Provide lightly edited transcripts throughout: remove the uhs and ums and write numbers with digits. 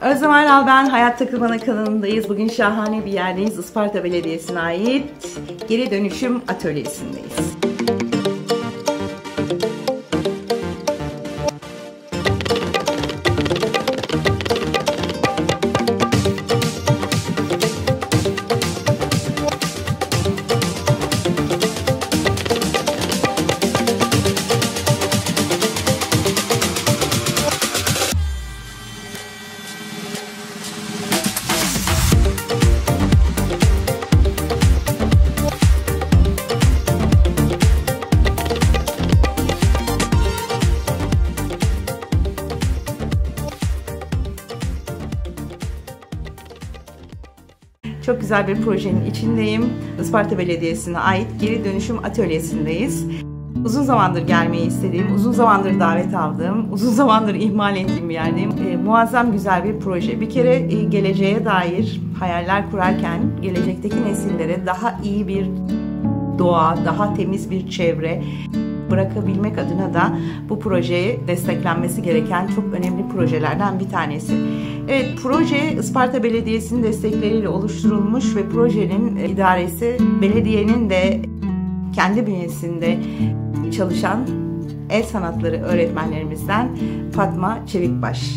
Özlem Aral ben, Hayat Takılmana kanalındayız. Bugün şahane bir yerdeyiz. Isparta Belediyesi'ne ait Geri Dönüşüm Atölyesi'ndeyiz. Çok güzel bir projenin içindeyim. Isparta Belediyesi'ne ait Geri Dönüşüm Atölyesi'ndeyiz. Uzun zamandır gelmeyi istediğim, uzun zamandır davet aldığım, uzun zamandır ihmal ettiğim bir yerdeyim. Muazzam güzel bir proje. Bir kere geleceğe dair hayaller kurarken gelecekteki nesillere daha iyi bir doğa, daha temiz bir çevre bırakabilmek adına da bu projeye desteklenmesi gereken çok önemli projelerden bir tanesi. Evet, proje Isparta Belediyesi'nin destekleriyle oluşturulmuş ve projenin idaresi belediyenin de kendi bünyesinde çalışan el sanatları öğretmenlerimizden Fatma Çevikbaş.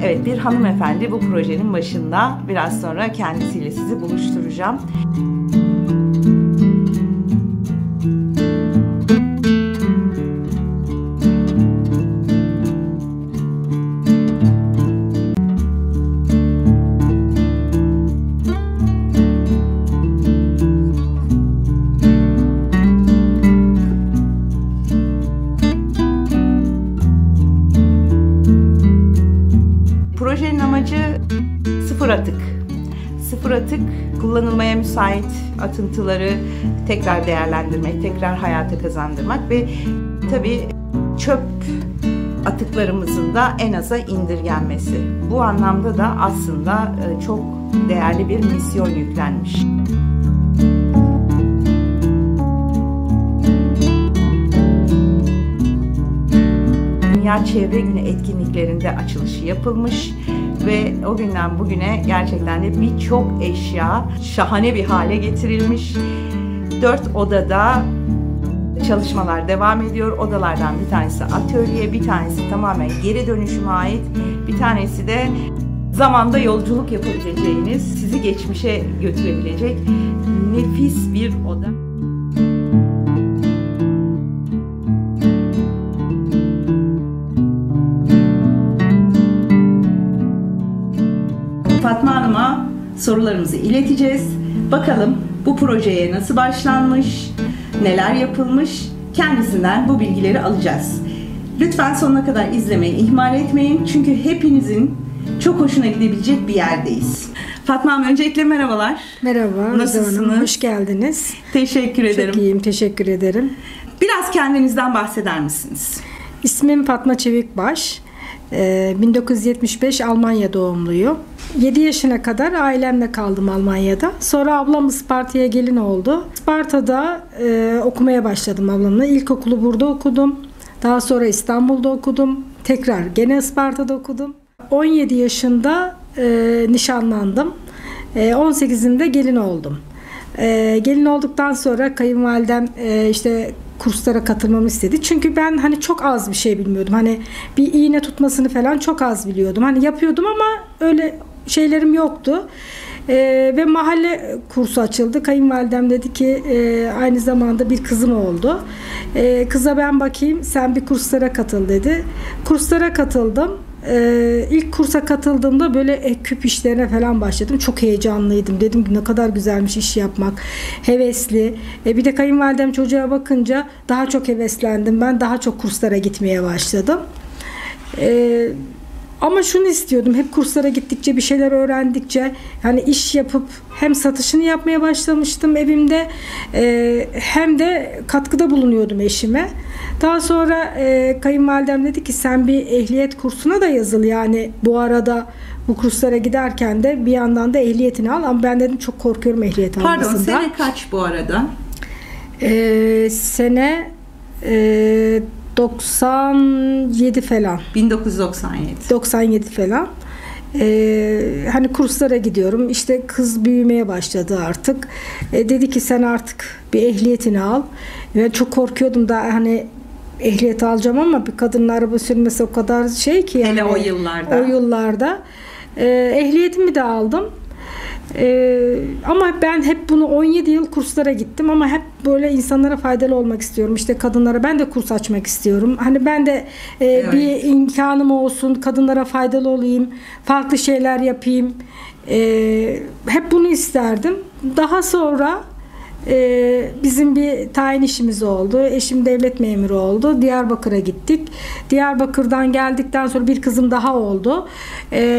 Evet, bir hanımefendi bu projenin başında. Biraz sonra kendisiyle sizi buluşturacağım. Projenin amacı sıfır atık. Sıfır atık, kullanılmaya müsait atıntıları tekrar değerlendirmek, tekrar hayata kazandırmak ve tabii çöp atıklarımızın da en aza indirgenmesi. Bu anlamda da aslında çok değerli bir misyon yüklenmiş. Dünya Çevre Günü etkinliklerinde açılışı yapılmış ve o günden bugüne gerçekten de birçok eşya şahane bir hale getirilmiş. 4 odada çalışmalar devam ediyor. Odalardan bir tanesi atölye, bir tanesi tamamen geri dönüşüme ait, bir tanesi de zamanda yolculuk yapabileceğiniz, sizi geçmişe götürebilecek nefis bir oda. Fatma Hanım'a sorularımızı ileteceğiz. Bakalım bu projeye nasıl başlanmış, neler yapılmış, kendisinden bu bilgileri alacağız. Lütfen sonuna kadar izlemeyi ihmal etmeyin. Çünkü hepinizin çok hoşuna gidebilecek bir yerdeyiz. Fatma Hanım, öncelikle merhabalar. Merhaba. Nasılsınız? Hoş geldiniz. Teşekkür ederim. Çok iyiyim, teşekkür ederim. Biraz kendinizden bahseder misiniz? İsmim Fatma Çevikbaş. 1975 Almanya doğumluyum. 7 yaşına kadar ailemle kaldım Almanya'da. Sonra ablam Isparta'ya gelin oldu. Isparta'da okumaya başladım ablamla. İlkokulu burada okudum. Daha sonra İstanbul'da okudum. Tekrar gene Isparta'da okudum. 17 yaşında nişanlandım. 18'inde gelin oldum. Gelin olduktan sonra kayınvalidem işte kurslara katılmamı istedi. Çünkü ben hani çok az bir şey bilmiyordum. Hani bir iğne tutmasını falan çok az biliyordum. Hani yapıyordum ama öyle şeylerim yoktu. Ve mahalle kursu açıldı. Kayınvalidem dedi ki aynı zamanda bir kızım oldu. Kıza ben bakayım, sen bir kurslara katıl dedi. Kurslara katıldım. İlk kursa katıldığımda böyle küp işlerine falan başladım. Çok heyecanlıydım. Dedim ki ne kadar güzelmiş iş yapmak. Hevesli. Bir de kayınvalidem çocuğa bakınca daha çok heveslendim. Ben daha çok kurslara gitmeye başladım. Ama şunu istiyordum. Hep kurslara gittikçe, bir şeyler öğrendikçe, yani iş yapıp hem satışını yapmaya başlamıştım evimde, hem de katkıda bulunuyordum eşime. Daha sonra kayınvalidem dedi ki sen bir ehliyet kursuna da yazıl, yani bu arada bu kurslara giderken de bir yandan da ehliyetini al. Ama ben dedim çok korkuyorum ehliyet almasından. Pardon, sene kaç bu arada? Sene 97 falan. 1997. 97 falan. Hani kurslara gidiyorum. İşte kız büyümeye başladı artık. Dedi ki sen artık bir ehliyetini al. Ben çok korkuyordum da hani ehliyet alacağım ama bir kadının araba sürmesi o kadar şey ki. Hele o yıllarda. O yıllarda. Ehliyetimi de aldım. Ama ben hep bunu 17 yıl kurslara gittim ama hep böyle insanlara faydalı olmak istiyorum. İşte kadınlara ben de kurs açmak istiyorum. Hani ben de Evet. bir imkanım olsun, kadınlara faydalı olayım, farklı şeyler yapayım. Hep bunu isterdim. Daha sonra bizim bir tayin işimiz oldu. Eşim devlet memuru oldu. Diyarbakır'a gittik. Diyarbakır'dan geldikten sonra bir kızım daha oldu.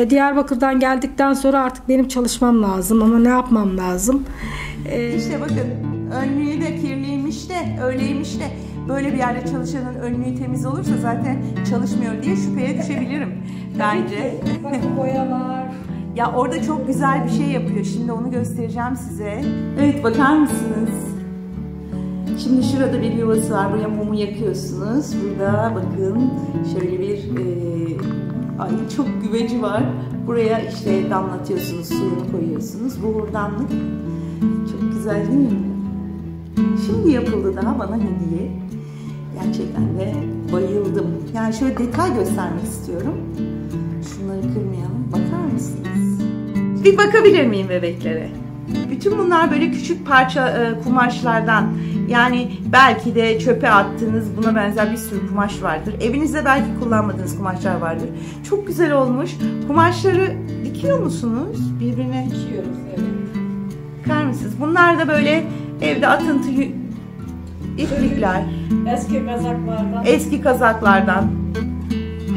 Diyarbakır'dan geldikten sonra artık benim çalışmam lazım ama ne yapmam lazım? İşte bakın, önlüğü de kirliymiş de öyleymiş de böyle bir yerde çalışanın önlüğü temiz olursa zaten çalışmıyor diye şüpheye düşebilirim bence. Bakın boyalar. Ya orada çok güzel bir şey yapıyor. Şimdi onu göstereceğim size. Evet, bakar mısınız? Şimdi şurada bir yuvası var. Buraya mumu yakıyorsunuz. Burada bakın şöyle bir ay çok güveci var. Buraya işte damlatıyorsunuz, suyunu koyuyorsunuz. Bu hurdanlık. Çok güzel değil mi? Şimdi yapıldı daha bana hediye. Gerçekten de bayıldım. Yani şöyle detay göstermek istiyorum. Şunları kırmayalım. Bakar mısınız? Bir bakabilir miyim bebeklere? Bütün bunlar böyle küçük parça kumaşlardan. Yani belki de çöpe attığınız buna benzer bir sürü kumaş vardır. Evinizde belki kullanmadığınız kumaşlar vardır. Çok güzel olmuş. Kumaşları dikiyor musunuz? Birbirine Dikiyoruz, evet. bakar mısınız? Bunlar da böyle evde atıntı iplikler. Eski kazaklardan. Eski kazaklardan.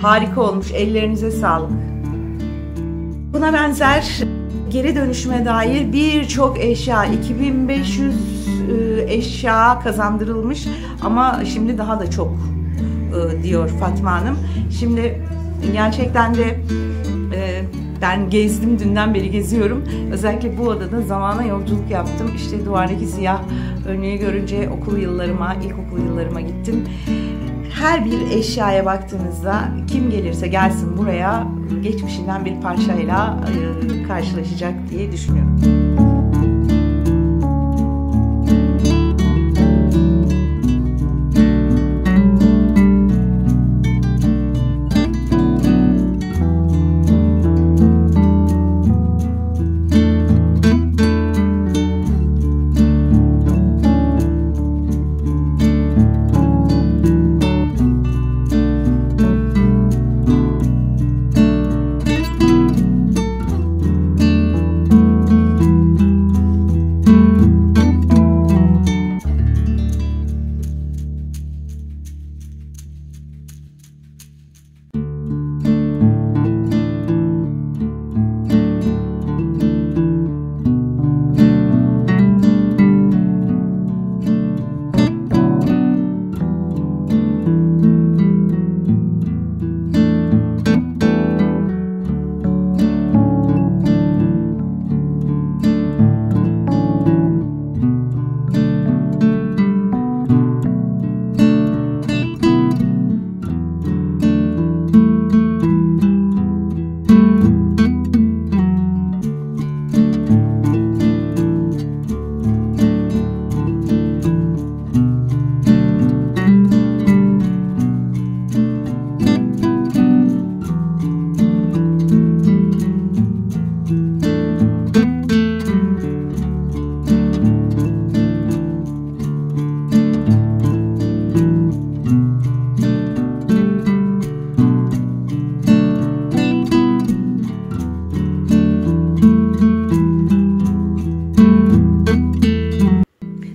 Harika olmuş. Ellerinize sağlık. Buna benzer geri dönüşüme dair birçok eşya, 2500 eşya kazandırılmış ama şimdi daha da çok diyor Fatma Hanım. Şimdi gerçekten de ben gezdim, dünden beri geziyorum. Özellikle bu odada zamana yolculuk yaptım. İşte duvardaki siyah önlüğü görünce okul yıllarıma, ilkokul yıllarıma gittim. Her bir eşyaya baktığınızda kim gelirse gelsin buraya geçmişinden bir parçayla karşılaşacak diye düşünüyorum.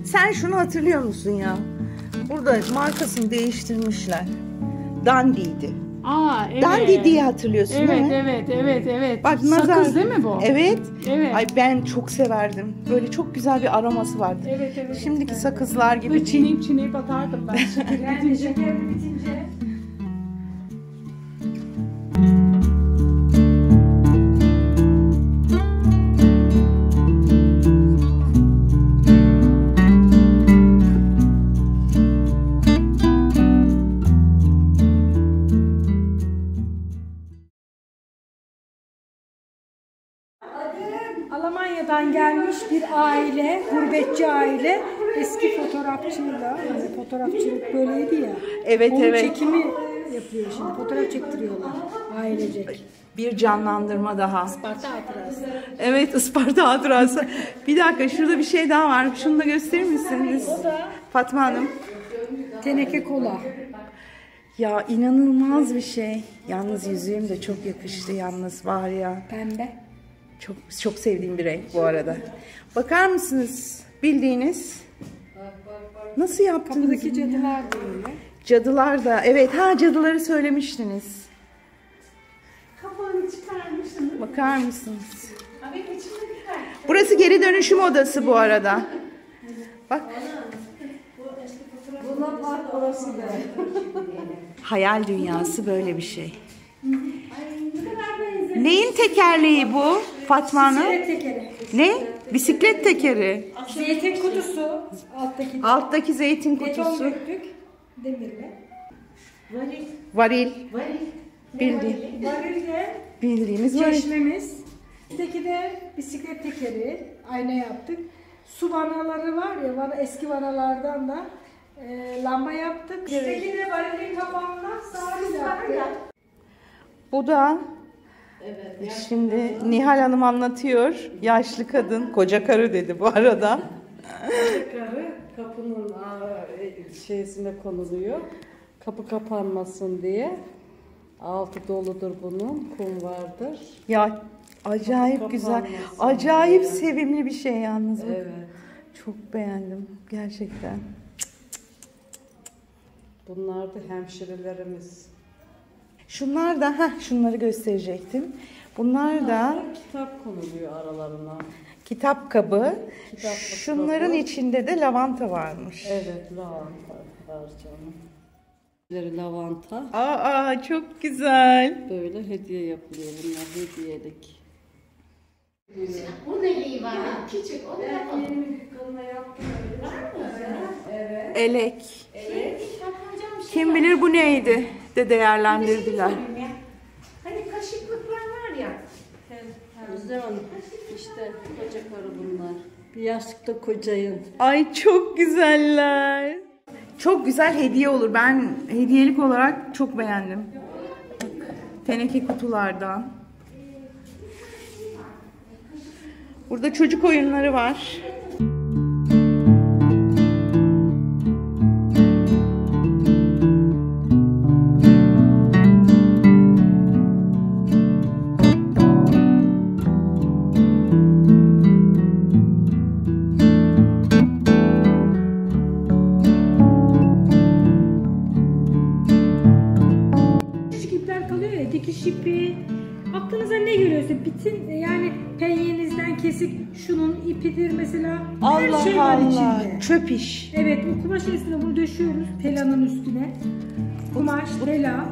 Sen şunu hatırlıyor musun ya? Burada markasını değiştirmişler. Dandy'ydi. Aa, evet. Dandy diye hatırlıyorsun değil mi? Evet. Bak, Sakız değil mi bu? Evet. Evet. Ay ben çok severdim. Böyle çok güzel bir aroması vardı. Evet. Şimdiki sakızlar gibi Böyle değil. çiğneyip atardım ben. Şeker bitince. Almanya'dan gelmiş bir aile, gurbetçi aile, eski fotoğrafçıyla, hani fotoğrafçılık böyleydi ya. Evet, onun evet. çekimi yapıyor şimdi, fotoğraf çektiriyorlar ailecek. Bir canlandırma daha. Isparta hatırası. Evet, Isparta hatırası. Bir dakika, şurada bir şey daha var. Şunu da gösterir misiniz? Fatma Hanım. Teneke kola. Ya inanılmaz bir şey. Yalnız yüzüğüm de çok yakıştı yalnız, var ya. Pembe. Çok sevdiğim bir renk bu arada. Bakar mısınız? Bildiğiniz. Nasıl yaptınız? Kapıdaki cadılar da öyle. Cadılar da. Evet, cadıları söylemiştiniz. Kapağını çıkarmışsınız. Bakar mısınız? Abi içinde bir tane. Burası geri dönüşüm odası bu arada. Bak. Buna bak, orası da. Hayal dünyası böyle bir şey. Ne kadar benzer. Neyin tekerleği bu Fatma Hanım? Bisiklet tekeri. Ne? Bisiklet tekeri. Zeytin kutusu. Alttaki. Alttaki zeytin Beton kutusu. döktük. Demirle. Varil. Varil. Varil. Varilde Bildiğimiz varil. çeşmemiz. Üstteki de bisiklet tekeri. Ayna yaptık. Su vanaları var ya, eski vanalardan da lamba yaptık. Üstteki de varilin kapağından sarı yaptık. Bu da şimdi Nihal Hanım anlatıyor. Yaşlı kadın, koca karı dedi bu arada. Karı kapının şeysine konuluyor. Kapı kapanmasın diye. Altı doludur bunun. Kum vardır. Ya acayip Kapı güzel, kapanmasın acayip diye. sevimli bir şey yalnız bu. Evet. Çok beğendim gerçekten. Bunlar da hemşirelerimiz. Şunlar da, şunları gösterecektim. Bunlar da Kitap konuluyor aralarına. kitap kabı. Kitap Şunların kabı. içinde de lavanta varmış. Evet, lavanta var canım. Lavanta. Aa, çok güzel. Böyle hediye yapılıyor bunlar, hediyelik. O neliği var? Küçük. Onu yapalım. Elek. Yapacağım bir şey. Kim bilir bu neydi de değerlendirdiler. Hani kaşıklıklar var ya. Güzel. İşte koca karı bunlar. Bir yastıkta kocayın. Ay çok güzeller. Çok güzel hediye olur. Ben hediyelik olarak çok beğendim. Bak, teneke kutulardan. Burada çocuk oyunları var. Küçük ipler kalıyor ya, dikiş ipi. Aklınıza ne geliyorsa bütün, yani penyenizden kesik şunun ipidir mesela. Her şey var içinde. Çöp iş. Evet, bu kumaş üstüne bunu döşüyoruz telanın üstüne. Kumaş, tela.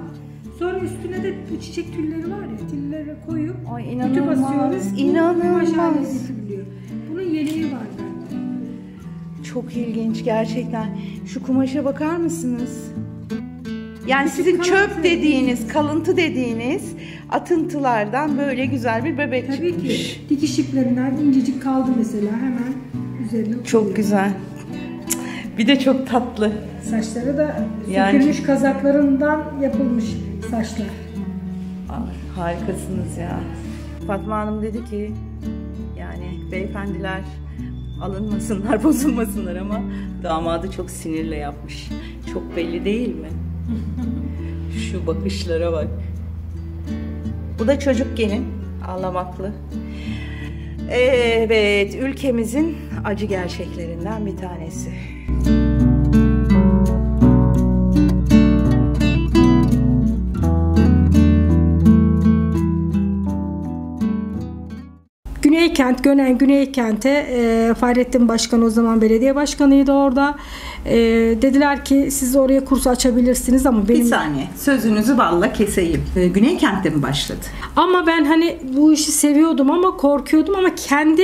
Sonra üstüne de bu çiçek tülleri var ya, tülleri koyup Ay, ütü inanılmaz, basıyoruz. Bu inanılmaz. kumaş haline getiriliyor. Bunun yeleği var bende. Çok ilginç gerçekten. Şu kumaşa bakar mısınız? Yani Küçük sizin kalıntı çöp dediğiniz, kalıntı dediğiniz atıntılardan böyle güzel bir bebek Tabii çıkmış. ki dikiş iplerinden incecik kaldı mesela, hemen üzerine Çok güzel. Bir de çok tatlı. Saçları da Yani- sökülmüş kazaklarından yapılmış saçlar. Harikasınız ya. Fatma Hanım dedi ki yani beyefendiler alınmasınlar, bozulmasınlar ama damadı çok sinirle yapmış. Çok belli değil mi? Şu bakışlara bak. Bu da çocuk gelin, ağlamaklı. Evet, ülkemizin acı gerçeklerinden bir tanesi. Güneykent, Gönen Güneykent'e Fahrettin Başkan o zaman belediye başkanıydı orada. Dediler ki siz oraya kurs açabilirsiniz ama Bir benim... saniye, sözünüzü balla keseyim. Güneykent'te mi başladı? Ama ben hani bu işi seviyordum ama korkuyordum ama kendi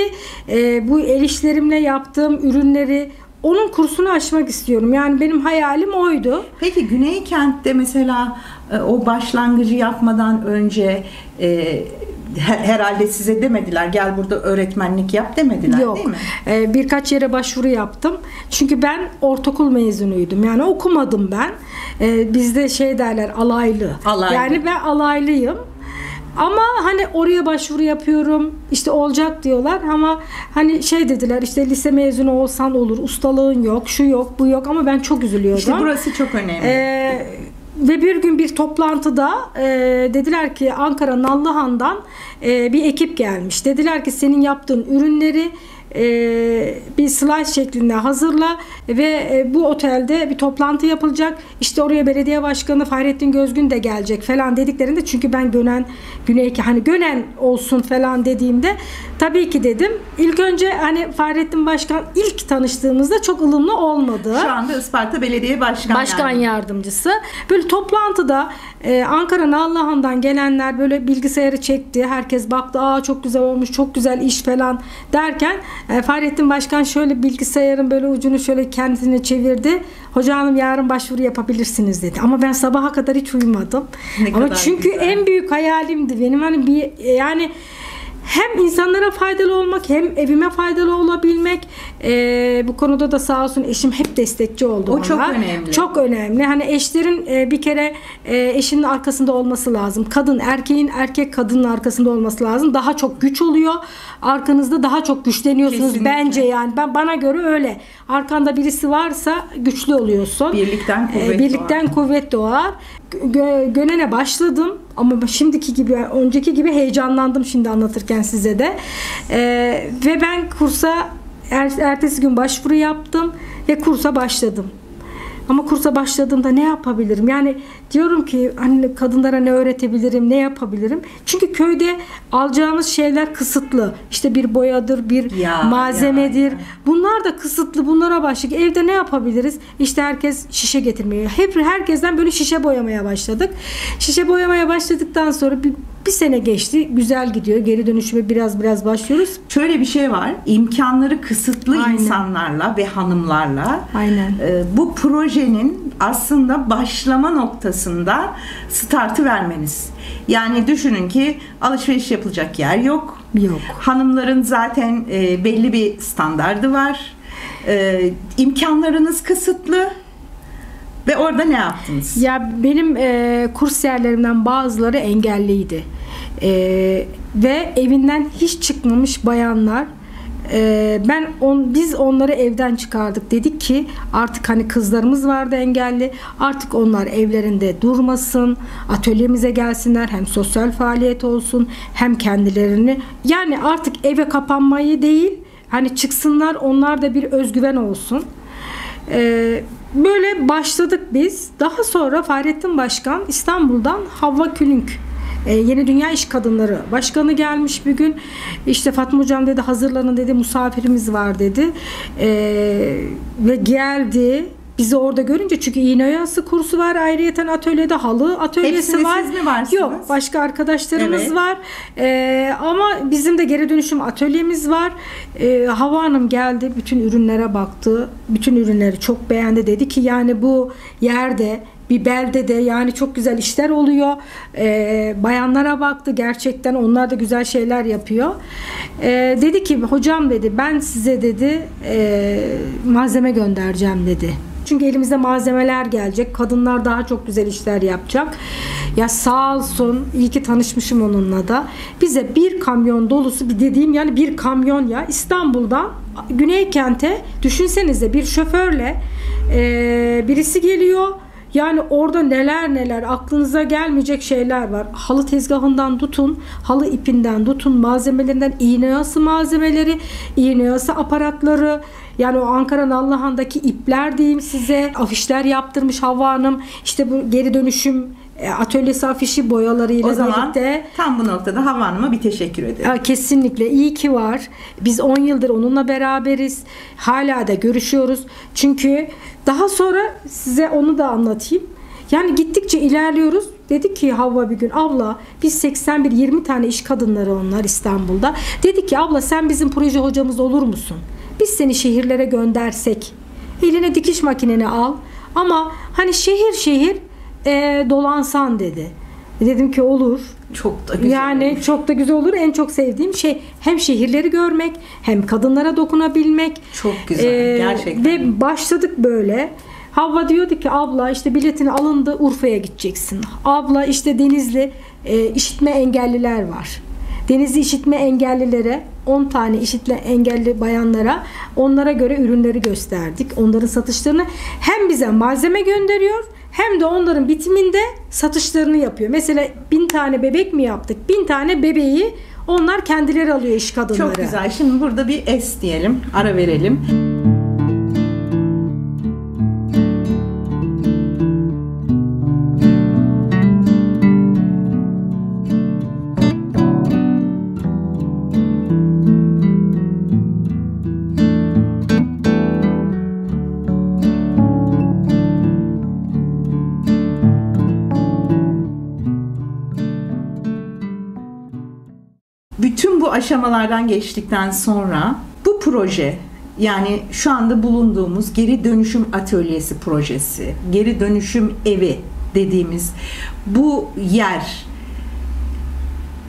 bu el işlerimle yaptığım ürünleri, onun kursunu açmak istiyorum. Yani benim hayalim oydu. Peki Güneykent'te mesela o başlangıcı yapmadan önce herhalde size demediler gel burada öğretmenlik yap demediler Yok. değil mi? Birkaç yere başvuru yaptım. Çünkü ben ortaokul mezunuydum. Yani okumadım ben. Bizde şey derler, alaylı. Yani ben alaylıyım. Ama hani oraya başvuru yapıyorum, işte olacak diyorlar ama hani şey dediler, işte lise mezunu olsan olur, ustalığın yok, şu yok, bu yok, ama ben çok üzülüyordum. İşte burası çok önemli. Ve bir gün bir toplantıda dediler ki Ankara Nallıhan'dan bir ekip gelmiş. Dediler ki senin yaptığın ürünleri bir slide şeklinde hazırla ve bu otelde bir toplantı yapılacak. İşte oraya belediye başkanı Fahrettin Gözgün de gelecek falan dediklerinde, çünkü ben Gönen olsun falan dediğimde tabii ki dedim. İlk önce hani Fahrettin Başkan ilk tanıştığımızda çok ılımlı olmadı. Şu anda Isparta Belediye Başkan Yardımcısı. Böyle toplantıda Ankara Nallıhan'dan gelenler böyle bilgisayarı çekti. Herkes baktı. Aa çok güzel olmuş, çok güzel iş falan derken Fahrettin Başkan şöyle bilgisayarın böyle ucunu şöyle kendisine çevirdi. Hoca hanım yarın başvuru yapabilirsiniz dedi. Ama ben sabaha kadar hiç uyumadım. Ama çünkü güzel. En büyük hayalimdi benim, hani yani hem insanlara faydalı olmak hem evime faydalı olabilmek. Bu konuda da sağ olsun eşim hep destekçi oldu bana. O çok önemli. Çok önemli. Hani eşlerin bir kere eşinin arkasında olması lazım. Erkek kadının arkasında olması lazım. Daha çok güç oluyor. Arkanızda daha çok güçleniyorsunuz. Kesinlikle. Bence yani. Bana göre öyle. Arkanda birisi varsa güçlü oluyorsun. Birlikten kuvvet doğar. Gönen'e başladım ama şimdiki gibi, önceki gibi heyecanlandım şimdi anlatırken size de. Ve ben kursa ertesi gün başvuru yaptım ve kursa başladım. Ama kursa başladığımda ne yapabilirim? Yani diyorum ki hani kadınlara ne öğretebilirim, ne yapabilirim? Çünkü köyde alacağımız şeyler kısıtlı. İşte bir boyadır, bir malzemedir. Bunlar da kısıtlı. Bunlara başladık. Evde ne yapabiliriz? İşte herkes şişe getirmeye. Herkesten böyle şişe boyamaya başladık. Şişe boyamaya başladıktan sonra bir sene geçti. Güzel gidiyor. Geri dönüşüme biraz başlıyoruz. Şöyle bir şey var. İmkanları kısıtlı insanlarla ve hanımlarla bu projenin aslında başlama noktasında startı vermeniz. Yani düşünün ki alışveriş yapılacak yer yok. Hanımların zaten belli bir standardı var. İmkanlarınız kısıtlı. Ve orada ne yaptınız? Ya benim kursiyerlerimden bazıları engelliydi. Ve evinden hiç çıkmamış bayanlar. Biz onları evden çıkardık. Dedik ki artık hani kızlarımız vardı engelli. Artık onlar evlerinde durmasın. Atölyemize gelsinler. Hem sosyal faaliyet olsun hem kendilerini. Yani artık eve kapanmayı değil. Hani çıksınlar, onlar da bir özgüven olsun. Böyle başladık biz. Daha sonra Fahrettin Başkan İstanbul'dan Havva Külünk, Yeni Dünya İş Kadınları Başkanı gelmiş bir gün. İşte Fatma Hocam dedi, hazırlanın dedi, misafirimiz var dedi. Ve geldi. Bizi orada görünce, çünkü iğne oyası kursu var, ayrıyeten atölyede halı atölyesi hepsinde var. Siz mi varsınız? Yok, başka arkadaşlarımız var. Ama bizim de geri dönüşüm atölyemiz var. Havva Hanım geldi, bütün ürünlere baktı. Bütün ürünleri çok beğendi. Dedi ki yani bu yerde, bir beldede yani çok güzel işler oluyor. Bayanlara baktı. Gerçekten onlar da güzel şeyler yapıyor. Dedi ki hocam dedi, ben size dedi malzeme göndereceğim dedi. Çünkü elimizde malzemeler gelecek. Kadınlar daha çok güzel işler yapacak. Ya sağ olsun, iyi ki tanışmışım onunla da. Bize bir kamyon dolusu, yani bir kamyon ya, İstanbul'dan Güneykent'e düşünsenize, bir şoförle birisi geliyor. Yani orada neler aklınıza gelmeyecek şeyler var. Halı tezgahından tutun, halı ipinden tutun, malzemelerinden iğne oyası malzemeleri, iğne oyası aparatları, yani o Ankara Nallıhan'daki ipler diyeyim size, afişler yaptırmış Havva Hanım. İşte bu geri dönüşüm atölyesi afişi boyalarıyla birlikte. O zaman tam bu noktada Havva Hanım'a bir teşekkür ederim. Kesinlikle iyi ki var. Biz 10 yıldır onunla beraberiz. Hala da görüşüyoruz. Çünkü daha sonra size onu da anlatayım. Yani gittikçe ilerliyoruz. Dedik ki Havva bir gün, abla biz 20 tane iş kadınları onlar İstanbul'da. Dedik ki abla sen bizim proje hocamız olur musun? Biz seni şehirlere göndersek. Eline dikiş makineni al. Ama hani şehir dolansan dedi. Dedim ki olur. Çok da güzel Yani olur. çok da güzel olur. En çok sevdiğim şey hem şehirleri görmek hem kadınlara dokunabilmek. Çok güzel, gerçekten. Ve başladık böyle. Havva diyordu ki abla işte biletini alındı, Urfa'ya gideceksin. Abla işte Denizli işitme engelliler var. Denizli işitme engellilere 10 tane işitme engelli bayanlara onlara göre ürünleri gösterdik. Onların satışlarını hem bize malzeme gönderiyor hem de onların bitiminde satışlarını yapıyor. Mesela 1000 tane bebek mi yaptık? 1000 tane bebeği onlar kendileri alıyor, iş kadınları. Çok güzel. Şimdi burada bir es diyelim. Ara verelim. Bütün bu aşamalardan geçtikten sonra bu proje, yani şu anda bulunduğumuz geri dönüşüm atölyesi projesi, geri dönüşüm evi dediğimiz bu yer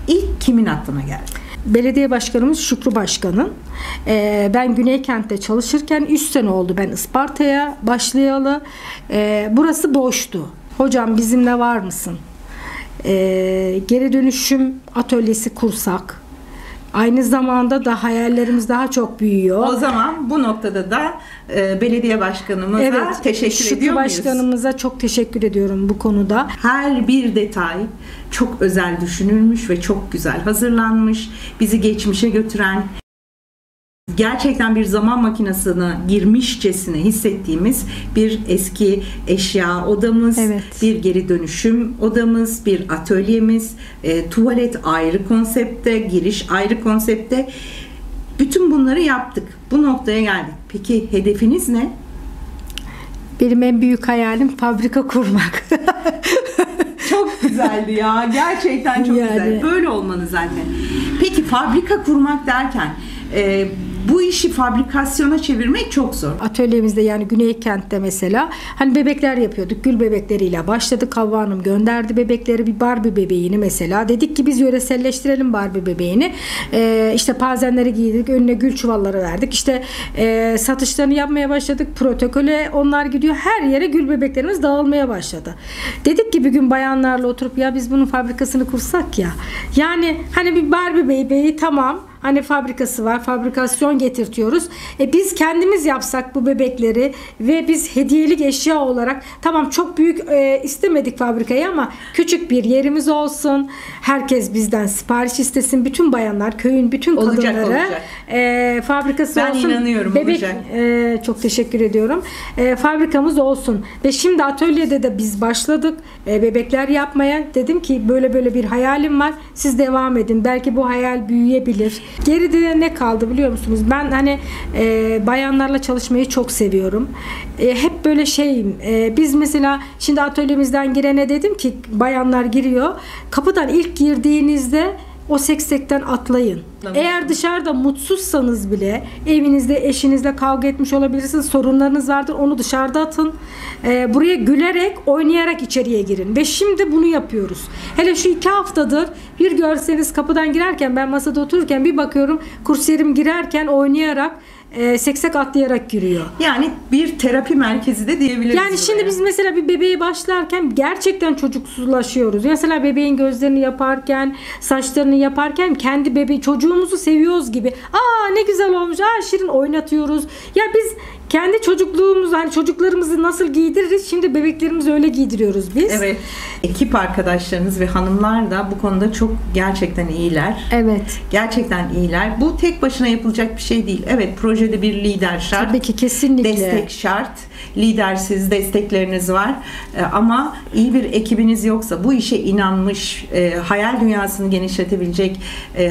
ilk kimin aklına geldi? Belediye başkanımız Şükrü Başkan'ın. Ben Güneykent'te çalışırken 3 sene oldu ben Isparta'ya başlayalı. Burası boştu. Hocam bizimle var mısın? Geri dönüşüm atölyesi kursak. Aynı zamanda da hayallerimiz daha çok büyüyor. O zaman bu noktada da belediye başkanımıza teşekkür Şükrü ediyor muyuz? Başkanımıza çok teşekkür ediyorum bu konuda. Her bir detay çok özel düşünülmüş ve çok güzel hazırlanmış. Bizi geçmişe götüren, gerçekten bir zaman makinesine girmişçesine hissettiğimiz bir eski eşya odamız, Evet. bir geri dönüşüm odamız, bir atölyemiz, tuvalet ayrı konsepte, giriş ayrı konsepte. Bütün bunları yaptık. Bu noktaya geldik. Peki hedefiniz ne? Benim en büyük hayalim fabrika kurmak. Çok güzeldi ya. Gerçekten çok Yani. güzel. Böyle olmanız zaten. Peki fabrika kurmak derken bu işi fabrikasyona çevirmek çok zor. Atölyemizde yani Güneykent'te mesela hani bebekler yapıyorduk. Gül bebekleriyle başladık. Havva Hanım gönderdi bebekleri. Bir Barbie bebeğini mesela. Dedik ki biz yöreselleştirelim Barbie bebeğini. İşte pazenleri giydik. Önüne gül çuvalları verdik. İşte satışlarını yapmaya başladık. Protokole onlar gidiyor. Her yere gül bebeklerimiz dağılmaya başladı. Dedik ki bir gün bayanlarla oturup ya biz bunun fabrikasını kursak ya. Yani hani bir Barbie bebeği tamam. Hani fabrikası var. Fabrikasyon getirtiyoruz. Biz kendimiz yapsak bu bebekleri ve biz hediyelik eşya olarak tamam çok büyük istemedik fabrikayı ama küçük bir yerimiz olsun. Herkes bizden sipariş istesin. Bütün bayanlar, köyün bütün kadınları Olacak. Fabrikası Ben olsun. inanıyorum, olacak. Çok teşekkür ediyorum. Fabrikamız olsun. Ve şimdi atölyede de biz başladık. Bebekler yapmaya. Dedim ki böyle böyle bir hayalim var. Siz devam edin. Belki bu hayal büyüyebilir. Geride ne kaldı biliyor musunuz? Ben hani bayanlarla çalışmayı çok seviyorum. Hep böyle şeyim. Biz mesela şimdi atölyemizden girene dedim ki bayanlar giriyor. Kapıdan ilk girdiğinizde o seksekten atlayın. Tamam. Eğer dışarıda mutsuzsanız bile evinizde eşinizle kavga etmiş olabilirsiniz. Sorunlarınız vardır. Onu dışarıda atın. Buraya gülerek, oynayarak içeriye girin. Ve şimdi bunu yapıyoruz. Hele şu 2 haftadır bir görseniz kapıdan girerken ben masada otururken bir bakıyorum kursiyerim girerken oynayarak seksek atlayarak giriyor. Yani bir terapi merkezi de diyebiliriz. Yani şimdi biz mesela bir bebeğe başlarken gerçekten çocuksuzlaşıyoruz. Mesela bebeğin gözlerini yaparken, saçlarını yaparken kendi bebeği çocuğumuzu seviyoruz gibi. Aa ne güzel olmuş. Aa şirin oynatıyoruz. Ya biz kendi çocukluğumuzu hani çocuklarımızı nasıl giydiririz? Şimdi bebeklerimizi öyle giydiriyoruz biz. Evet. Ekip arkadaşlarınız ve hanımlar da bu konuda çok gerçekten iyiler. Evet. Gerçekten iyiler. Bu tek başına yapılacak bir şey değil. Evet, projede bir lider şart. Tabii ki kesinlikle. Destek şart. Lidersiz destekleriniz var. Ama iyi bir ekibiniz yoksa, bu işe inanmış, hayal dünyasını genişletebilecek,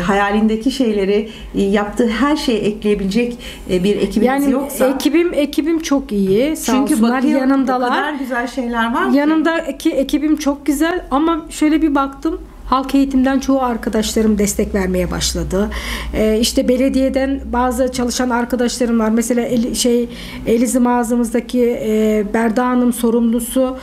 hayalindeki şeyleri yaptığı her şeye ekleyebilecek bir ekibiniz Yani yoksa. ekibim çok iyi. Sağ Çünkü olsunlar, bakıyorum o yanımdalar. kadar güzel şeyler var ki. Yanımdaki ekibim çok güzel ama şöyle bir baktım Halk eğitimden çoğu arkadaşlarım destek vermeye başladı. İşte belediyeden bazı çalışan arkadaşlarım var. Mesela Elizim mağazamızdaki Berda Hanım sorumlusu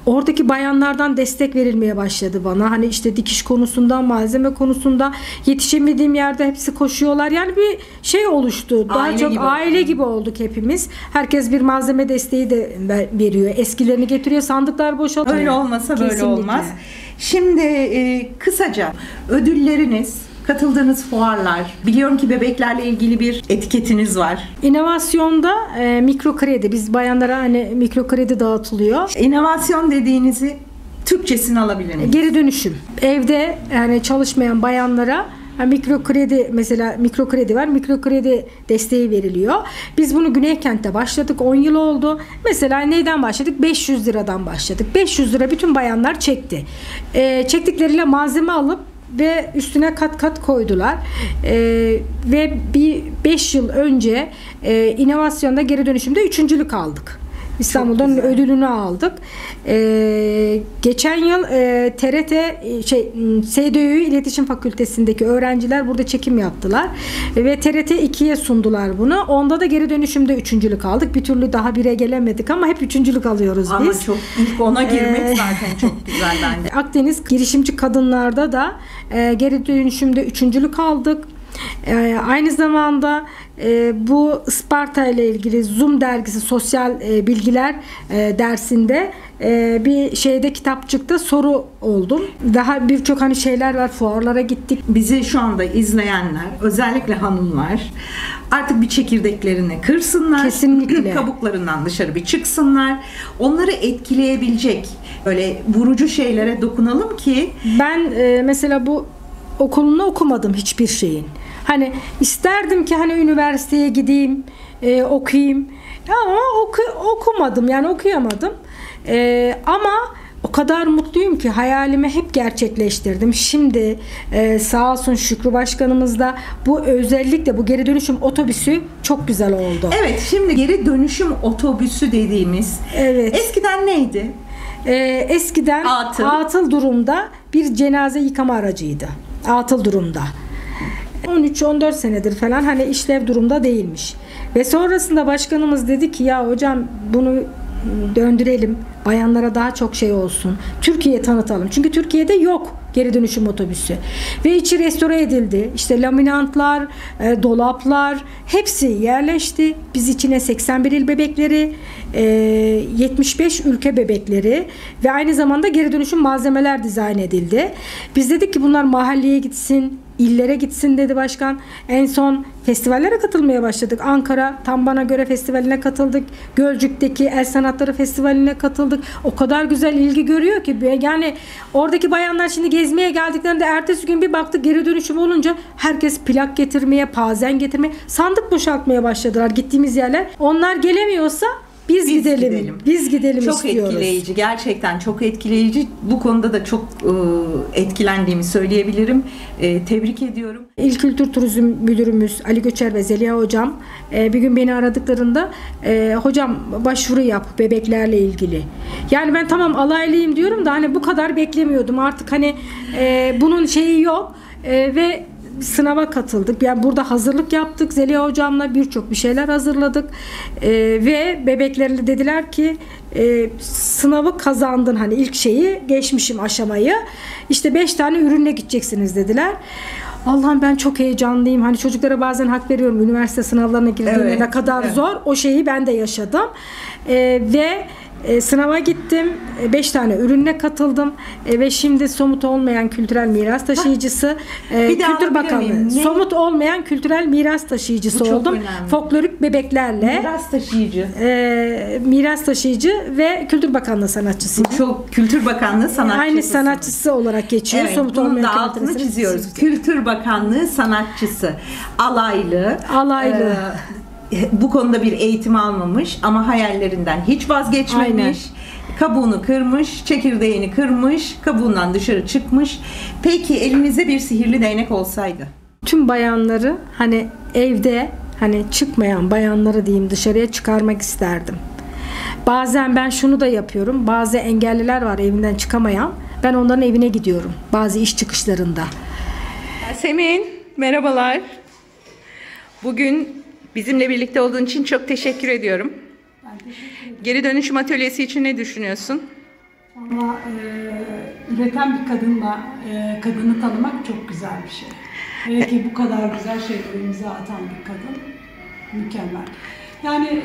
oradaki bayanlardan destek verilmeye başladı bana. Hani işte dikiş konusunda, malzeme konusunda yetişemediğim yerde hepsi koşuyorlar. Yani bir şey oluştu. Daha çok aile gibi olduk hepimiz. Herkes bir malzeme desteği de veriyor. Eskilerini getiriyor. Sandıklar boşaltıyor. Öyle olmasa böyle Kesinlikle olmaz. Şimdi kısaca ödülleriniz, katıldığınız fuarlar, biliyorum ki bebeklerle ilgili bir etiketiniz var. İnovasyonda mikro kredi. Biz bayanlara hani mikro kredi dağıtılıyor. İnovasyon dediğinizi Türkçesini alabilir miyim? Geri dönüşüm. Evde yani çalışmayan bayanlara mikro kredi, mesela mikro kredi var. Mikro kredi desteği veriliyor. Biz bunu Güneykent'te başladık. 10 yıl oldu. Mesela neyden başladık? 500 liradan başladık. 500 lira bütün bayanlar çekti. Çektikleriyle malzeme alıp ve üstüne kat kat koydular. Ve bir 5 yıl önce inovasyonda geri dönüşümde 3.'lük aldık. İstanbul'dan ödülünü aldık. Geçen yıl TRT SDÖ İletişim Fakültesindeki öğrenciler burada çekim yaptılar ve TRT 2'ye sundular bunu. Onda da geri dönüşümde 3.'lük aldık. Bir türlü daha 1'e gelemedik ama hep 3.'lük alıyoruz biz. Ama çok ilk ona girmek zaten çok güzel bence. Akdeniz girişimci kadınlarda da geri dönüşümde 3.'lük aldık. Aynı zamanda bu Isparta ile ilgili Zoom dergisi sosyal bilgiler dersinde bir kitapçıkta soru oldum. Daha birçok hani şeyler var, fuarlara gittik. Bizi şu anda izleyenler, özellikle hanımlar artık bir çekirdeklerini kırsınlar. Kesinlikle. Kabuklarından dışarı bir çıksınlar. Onları etkileyebilecek böyle vurucu şeylere dokunalım ki. Ben mesela bu okulunu okumadım hiçbir şeyin. Hani isterdim ki hani üniversiteye gideyim, okuyayım. Ama okumadım, yani okuyamadım. Ama o kadar mutluyum ki hayalimi hep gerçekleştirdim. Şimdi sağ olsun Şükrü Başkanımız da bu özellikle bu geri dönüşüm otobüsü çok güzel oldu. Evet, şimdi geri dönüşüm otobüsü dediğimiz eskiden neydi? Eskiden atıl durumda bir cenaze yıkama aracıydı. Atıl durumda. 13-14 senedir falan hani işlev durumda değilmiş. Ve sonrasında başkanımız dedi ki ya hocam bunu döndürelim. Bayanlara daha çok şey olsun. Türkiye'ye tanıtalım. Çünkü Türkiye'de yok geri dönüşüm otobüsü. Ve içi restore edildi. İşte laminantlar, dolaplar hepsi yerleşti. Biz içine 81 il bebekleri, 75 ülke bebekleri ve aynı zamanda geri dönüşüm malzemeler dizayn edildi. Biz dedik ki bunlar mahalleye gitsin, illere gitsin dedi başkan. En son festivallere katılmaya başladık. Ankara Tam Bana Göre Festivali'ne katıldık. Gölcük'teki El Sanatları Festivali'ne katıldık. O kadar güzel ilgi görüyor ki. Yani oradaki bayanlar şimdi gezmeye geldiklerinde ertesi gün bir baktık geri dönüşüm olunca herkes plak getirmeye, pazen getirmeye, sandık boşaltmaya başladılar gittiğimiz yerler. Onlar gelemiyorsa biz gidelim. Biz gidelim çok istiyoruz. Çok etkileyici. Gerçekten çok etkileyici. Bu konuda da çok etkilendiğimi söyleyebilirim. Tebrik ediyorum. İl Kültür Turizm Müdürümüz Ali Göçer ve Zeliha Hocam bir gün beni aradıklarında hocam başvuru yap bebeklerle ilgili. Yani ben tamam alaylıyım diyorum da hani bu kadar beklemiyordum. Artık hani bunun şeyi yok ve sınava katıldık. Yani burada hazırlık yaptık. Zeliha hocamla birçok bir şeyler hazırladık. Ve bebeklerle dediler ki sınavı kazandın. Hani ilk şeyi geçmişim aşamayı. İşte 5 tane ürünle gideceksiniz dediler. Allah'ım ben çok heyecanlıyım. Hani çocuklara bazen hak veriyorum. Üniversite sınavlarına girdiğinde ne kadar zor. O şeyi ben de yaşadım. Ve sınava gittim. 5 tane ürünle katıldım. Ve şimdi somut olmayan kültürel miras taşıyıcısı Kültür Bakanlığı. Somut olmayan kültürel miras taşıyıcısı oldum. Folklorik bebeklerle. Miras taşıyıcı ve Kültür Bakanlığı sanatçısı. Çok Kültür Bakanlığı sanatçısı. Aynı sanatçısı olarak geçiyor. Evet, somut bunun olmayan da altını çiziyoruz. Kültür Bakanlığı sanatçısı. Alaylı. Bu konuda bir eğitim almamış ama hayallerinden hiç vazgeçmemiş. Aynen. Kabuğunu kırmış, çekirdeğini kırmış, kabuğundan dışarı çıkmış. Peki elinizde bir sihirli değnek olsaydı? Tüm bayanları hani evde hani çıkmayan bayanları diyeyim dışarıya çıkarmak isterdim. Bazen ben şunu da yapıyorum. Bazı engelliler var evinden çıkamayan. Ben onların evine gidiyorum bazı iş çıkışlarında. Yasemin, merhabalar. Bugün bizimle birlikte olduğun için çok teşekkür ediyorum. Geri dönüşüm atölyesi için ne düşünüyorsun? Ama üreten bir kadınla kadını tanımak çok güzel bir şey. Hele ki bu kadar güzel şeylere imza atan bir kadın mükemmel. Yani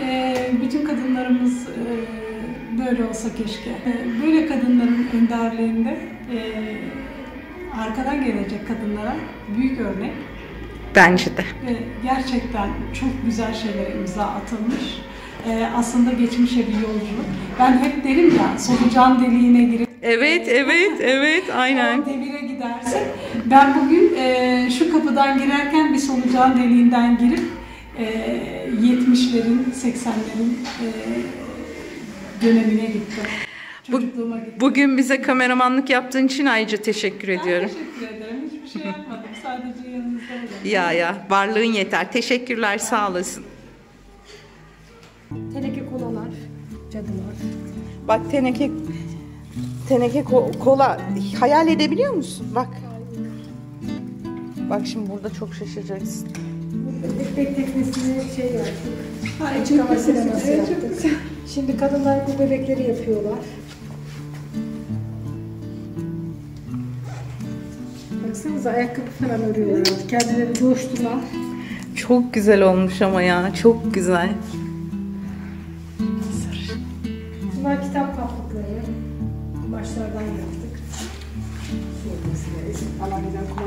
bütün kadınlarımız böyle olsa keşke. Böyle kadınların önderliğinde arkadan gelecek kadınlara büyük örnek. Bence de. Gerçekten çok güzel şeylere imza atılmış. Aslında geçmişe bir yolculuk. Ben hep derim ya, solucan deliğine girip Evet, aynen. o devire gidersin. Ben bugün şu kapıdan girerken bir solucan deliğinden girip 70'lerin, 80'lerin dönemine gittim. Çocukluğuma gittim. Bugün bize kameramanlık yaptığın için ayrıca teşekkür Ben ediyorum. teşekkür ederim. Hiçbir şey yapmadım. Sadece yanınızda oldum. Ya, varlığın yeter. Teşekkürler, sağ olasın. Teneke kolalar, cadılar. Bak teneke kola hayal edebiliyor musun? Bak. Bak şimdi burada çok şaşıracaksın. Ekmek teknesini yaptık. Ay, Açık hava çok sineması güzel, çok yaptık. güzel. Şimdi kadınlar bu bebekleri yapıyorlar. Baksanıza ayakkabı falan örüyorlar artık. Kendileri coştular. Çok güzel olmuş ama ya. Çok güzel. Bunlar kitap kaplıkları. Kumaşlardan yaptık.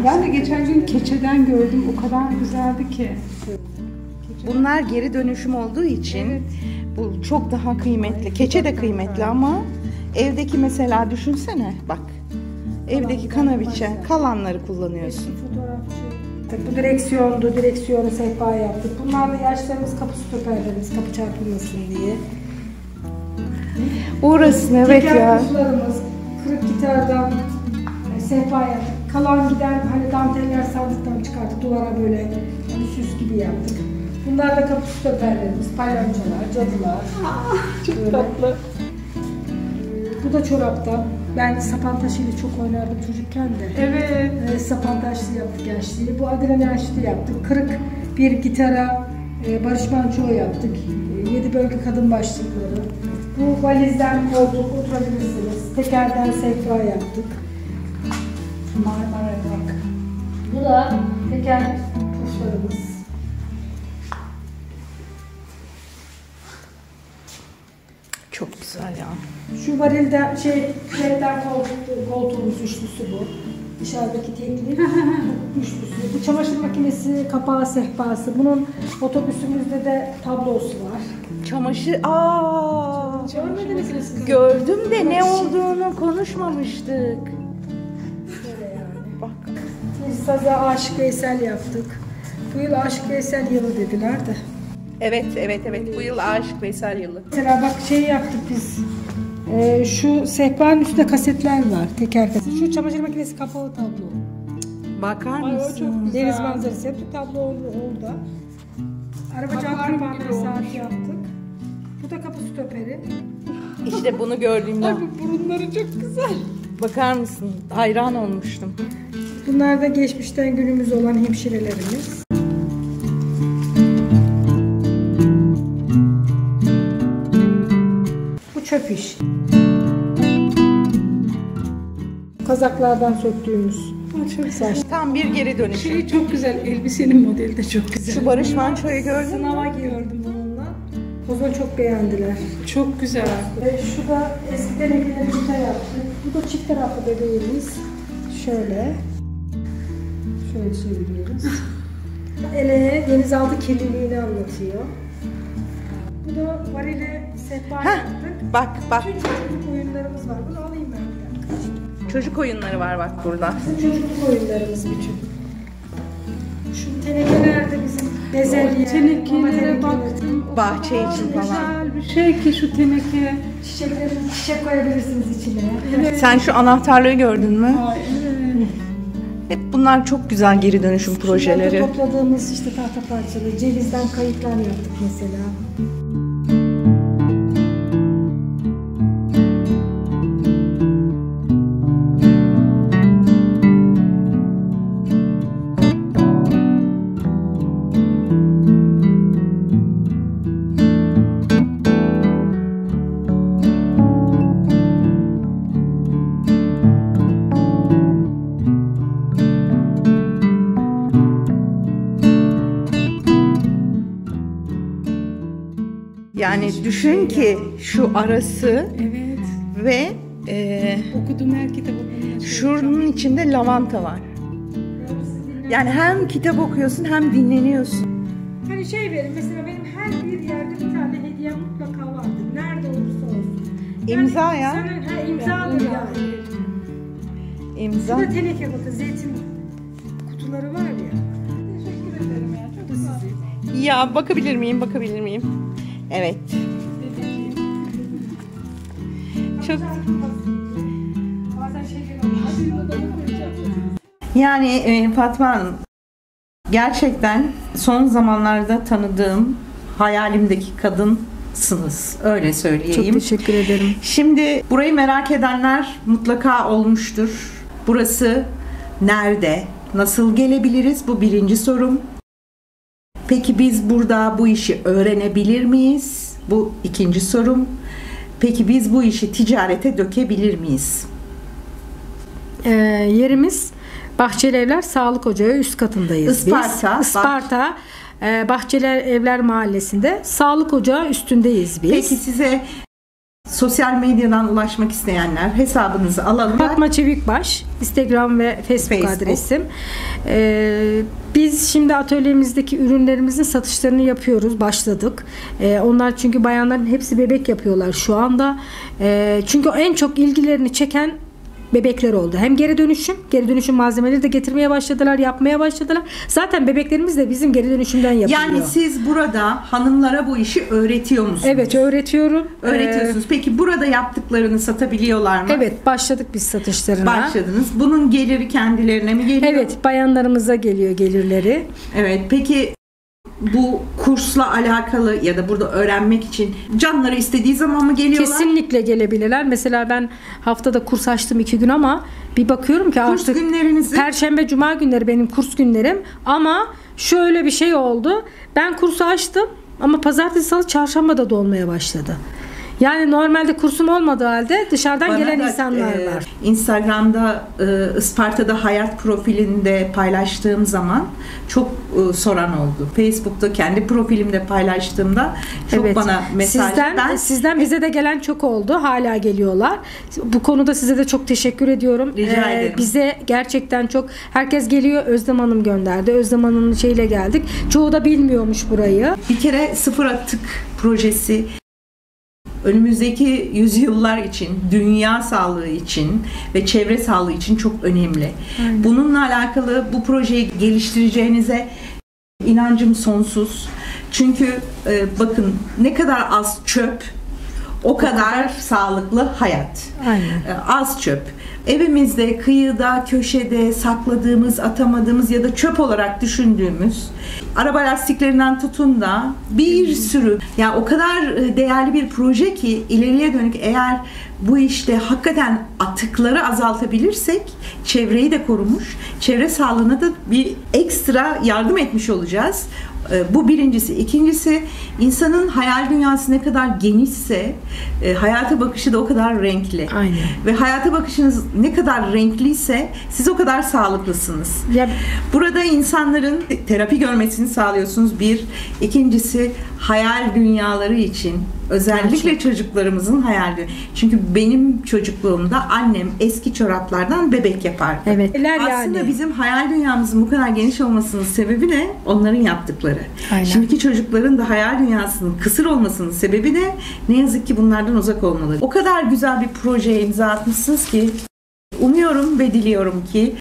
Ben de geçen gün keçeden gördüm. O kadar güzeldi ki. Bunlar geri dönüşüm olduğu için bu çok daha kıymetli. Keçe de kıymetli ama evdeki mesela düşünsene bak. Evdeki kanaviçe kalanları kullanıyorsun. Bu direksiyondu, direksiyonu sehpa yaptık. Bunlarla yaşlarımız kapı stoperlerimiz, kapı çarpılmasın diye. Uğrasın evet Gitar ya. kutularımız, kırık gitardan sehpa yaptık. Kalan giden hani danteller sandıktan çıkarttık, duvara böyle hani süs gibi yaptık. Bunlar da kapı stoperlerimiz, palyonçalar, cadılar. Çok tatlı. Bu da çoraptan. Ben sapan taşıyla çok oynardım çocukken de. Evet. Sapan taşlı yaptık gençliği. Bu adrenalin yaptık. Kırık bir gitara Barış Manço yaptık. 7 bölge kadın başlıkları. Bu valizden koltuk oturabilirsiniz. Tekerden sehpa yaptık. Marmara bak. Bu da teker puflarımız. Çok güzel ya. Şu varilden kiretten koltuğumuz üçlüsü bu. Dışarıdaki tekli üçlüsü. Bu çamaşır makinesi kapağı sehpası. Bunun otobüsümüzde de tablosu var. Çamaşır. Görmediniz mi siz? Gördüm de ne olduğunu konuşmamıştık. Şöyle yani. Bak. Biz saza Aşık Veysel yaptık. Bu yıl Aşık Veysel yılı dediler de. Evet. Bu yıl Aşık Veysel yılı. Mesela bak yaptık biz. Şu sehpanın üstünde kasetler var. Teker kaset. Şu çamaşır makinesi kapalı tablo. Bakar Ay, o mısın? çok güzel. Deniz manzarası yaptık. Tablo orada. Araba cam kapağı saat yaptık. Bu da kapı stoperi. İşte bunu gördüğümde. Ay bu burunları çok güzel. Bakar mısın? Hayran olmuştum. Bunlar da geçmişten günümüz olan hemşirelerimiz. Bu çöp iş. Kazaklardan söktüğümüz saç. Tam bir geri dönüşüm. Çok güzel. Elbisenin modeli de çok güzel. Şu Barış Manço'yu gördün mü? Sınava gördüm bununla. O zaman çok beğendiler. Çok güzel. Şu da eskiden evine bir yaptık. Bu da çift taraflı bebeğimiz. Şöyle çeviriyoruz. Ele denizaltı kirliliğini anlatıyor. Bu da varile sehpa yaptık. Bak. Şu çocukluk oyunlarımız var. Bunu alayım ben bir dakika. Çocuk oyunları var bak burada. Bizim çocukluk oyunlarımız bütün. Şu tenekeler de bizim bezelye. Tenekelere baktım. Bahçe için falan. Güzel bir şey ki şu teneke. Çiçek koyabilirsiniz içine. Sen şu anahtarlığı gördün mü? Ay, evet. Hep bunlar çok güzel geri dönüşüm projeleri. Şurada topladığımız işte tahta parçaları, cevizden kayıtlar yaptık mesela. Yani düşün ki şu arası Evet. ve Okuduğum her kitabı. şunun içinde lavanta var. Yani hem kitap okuyorsun hem dinleniyorsun. Hani şey verin mesela benim her bir yerde bir tane hediyem mutlaka vardır. Nerede olursa olsun. İmza ya. İmzadır yani. İmza. Şurada teneke bakın zeytin kutuları var ya. Teşekkür ederim ya. Çok sağ olun. Ya bakabilir miyim? Bakabilir miyim? Evet. Çok Bazen şeyler oluyor. yani Fatma Hanım gerçekten son zamanlarda tanıdığım hayalimdeki kadınsınız. Öyle söyleyeyim. Çok teşekkür ederim. Şimdi burayı merak edenler mutlaka olmuştur. Burası nerede? Nasıl gelebiliriz? Bu birinci sorum. Peki biz burada bu işi öğrenebilir miyiz? Bu ikinci sorum. Peki biz bu işi ticarete dökebilir miyiz? Yerimiz Bahçeli Evler Sağlık Ocağı üst katındayız Isparta. biz. Isparta. Bahçeli Evler Mahallesi'nde Sağlık Ocağı üstündeyiz biz. Peki size sosyal medyadan ulaşmak isteyenler hesabınızı alalım. Fatma Çevikbaş Instagram ve Facebook adresim. Biz şimdi atölyemizdeki ürünlerimizin satışlarını yapıyoruz. Başladık. Onlar çünkü bayanların hepsi bebek yapıyorlar şu anda. Çünkü en çok ilgilerini çeken bebekler oldu. Hem geri dönüşüm malzemeleri de getirmeye başladılar, yapmaya başladılar. Zaten bebeklerimiz de bizim geri dönüşümden yapılıyor. Yani siz burada hanımlara bu işi öğretiyor musunuz? Evet, öğretiyorum. Öğretiyorsunuz. Peki burada yaptıklarını satabiliyorlar mı? Evet, başladık biz satışlarına. Başladınız. Bunun geliri kendilerine mi geliyor? Evet, bayanlarımıza geliyor gelirleri. Evet. Peki bu kursla alakalı ya da burada öğrenmek için canları istediği zaman mı geliyorlar? Kesinlikle gelebilirler. Mesela ben haftada kurs açtım 2 gün ama bir bakıyorum ki Kurs artık günlerinizi Perşembe, Cuma günleri benim kurs günlerim. Ama şöyle bir şey oldu. Ben kursu açtım ama Pazartesi, Salı, Çarşamba da dolmaya başladı. Yani normalde kursum olmadığı halde dışarıdan bana gelen da, insanlar var. Instagram'da Isparta'da hayat profilinde paylaştığım zaman çok soran oldu. Facebook'ta kendi profilimde paylaştığımda çok bana mesaj. Sizden bize de gelen çok oldu. Hala geliyorlar. Bu konuda size de çok teşekkür ediyorum. Rica ederim. Bize gerçekten çok herkes geliyor. Özlem Hanım gönderdi. Özlem Hanım'ın şeyle geldik. Çoğu da bilmiyormuş burayı. Bir kere sıfır atık projesi önümüzdeki yüzyıllar için, dünya sağlığı için ve çevre sağlığı için çok önemli. Aynen. Bununla alakalı bu projeyi geliştireceğinize inancım sonsuz. Çünkü bakın ne kadar az çöp, o kadar sağlıklı hayat. Aynen. Az çöp. Evimizde, kıyıda, köşede sakladığımız, atamadığımız ya da çöp olarak düşündüğümüz araba lastiklerinden tutun da bir sürü, yani o kadar değerli bir proje ki ileriye dönük eğer bu işte hakikaten atıkları azaltabilirsek çevreyi de korumuş, çevre sağlığına da bir ekstra yardım etmiş olacağız. Bu birincisi. İkincisi, insanın hayal dünyası ne kadar genişse hayata bakışı da o kadar renkli. Aynen. Ve hayata bakışınız ne kadar renkliyse siz o kadar sağlıklısınız. Ya, Burada insanların terapi görmesini sağlıyorsunuz bir. İkincisi, hayal dünyaları için özellikle çocuklarımızın hayal dünyası. Çünkü benim çocukluğumda annem eski çoraplardan bebek yapardı. Evet. Aslında Yani. bizim hayal dünyamızın bu kadar geniş olmasının sebebi de onların yaptıkları. Aynen. Şimdiki çocukların da hayal dünyasının kısır olmasının sebebi de ne yazık ki bunlardan uzak olmaları. O kadar güzel bir projeye imza atmışsınız ki umuyorum ve diliyorum ki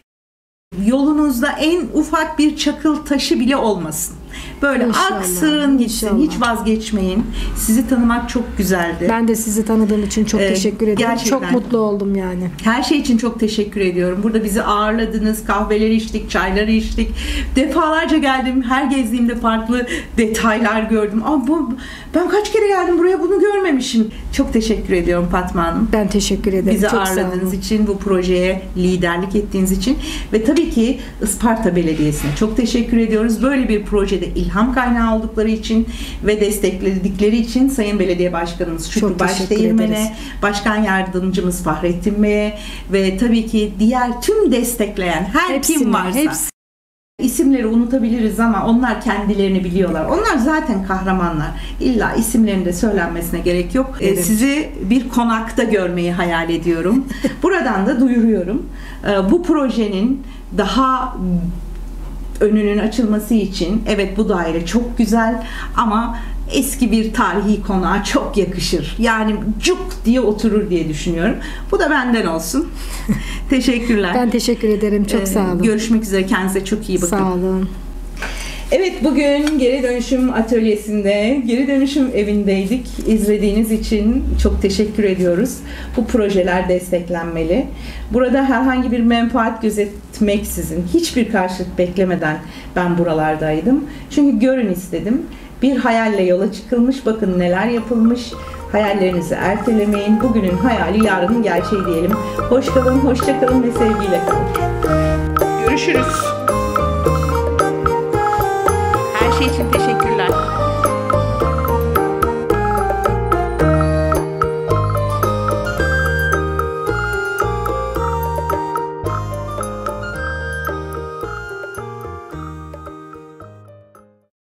yolunuzda en ufak bir çakıl taşı bile olmasın. Böyle İnşallah, aksın gitsin. inşallah. Hiç vazgeçmeyin. Sizi tanımak çok güzeldi. Ben de sizi tanıdığım için çok teşekkür ederim. gerçekten. Çok mutlu oldum yani. Her şey için çok teşekkür ediyorum. Burada bizi ağırladınız, kahveleri içtik, çayları içtik. Defalarca geldim, her gezdiğimde farklı detaylar gördüm. Ben kaç kere geldim buraya, bunu görmemişim. Çok teşekkür ediyorum Fatma Hanım. Ben teşekkür ederim. Bizi çok sağ ağırladığınız olun. için, bu projeye liderlik ettiğiniz için ve tabii ki Isparta Belediyesi'ne çok teşekkür ediyoruz. Böyle bir projede ilham kaynağı oldukları için ve destekledikleri için Sayın Belediye Başkanımız Şükrü Çok teşekkür Başdeğirmen'e, ederiz. Başkan Yardımcımız Fahrettin Bey'e ve tabii ki diğer tüm destekleyen her kim varsa İsimleri unutabiliriz ama onlar kendilerini biliyorlar. Onlar zaten kahramanlar. İlla isimlerinin de söylenmesine gerek yok. Evet. Sizi bir konakta görmeyi hayal ediyorum. Buradan da duyuruyorum. Bu projenin daha önünün açılması için, evet bu daire çok güzel ama eski bir tarihi konağa çok yakışır. Yani cuk diye oturur diye düşünüyorum. Bu da benden olsun. Teşekkürler. Ben teşekkür ederim. Çok sağ olun. Görüşmek üzere. Kendinize çok iyi bakın. Sağ olun. Evet, bugün Geri Dönüşüm Atölyesi'nde, Geri Dönüşüm Evi'ndeydik. İzlediğiniz için çok teşekkür ediyoruz. Bu projeler desteklenmeli. Burada herhangi bir menfaat gözetmeksizin, hiçbir karşılık beklemeden ben buralardaydım. Çünkü görün istedim. Bir hayalle yola çıkılmış, bakın neler yapılmış. Hayallerinizi ertelemeyin. Bugünün hayali yarının gerçeği diyelim. Hoş kalın, hoşça kalın ve sevgiyle kalın. Görüşürüz. Her şey için teşekkürler.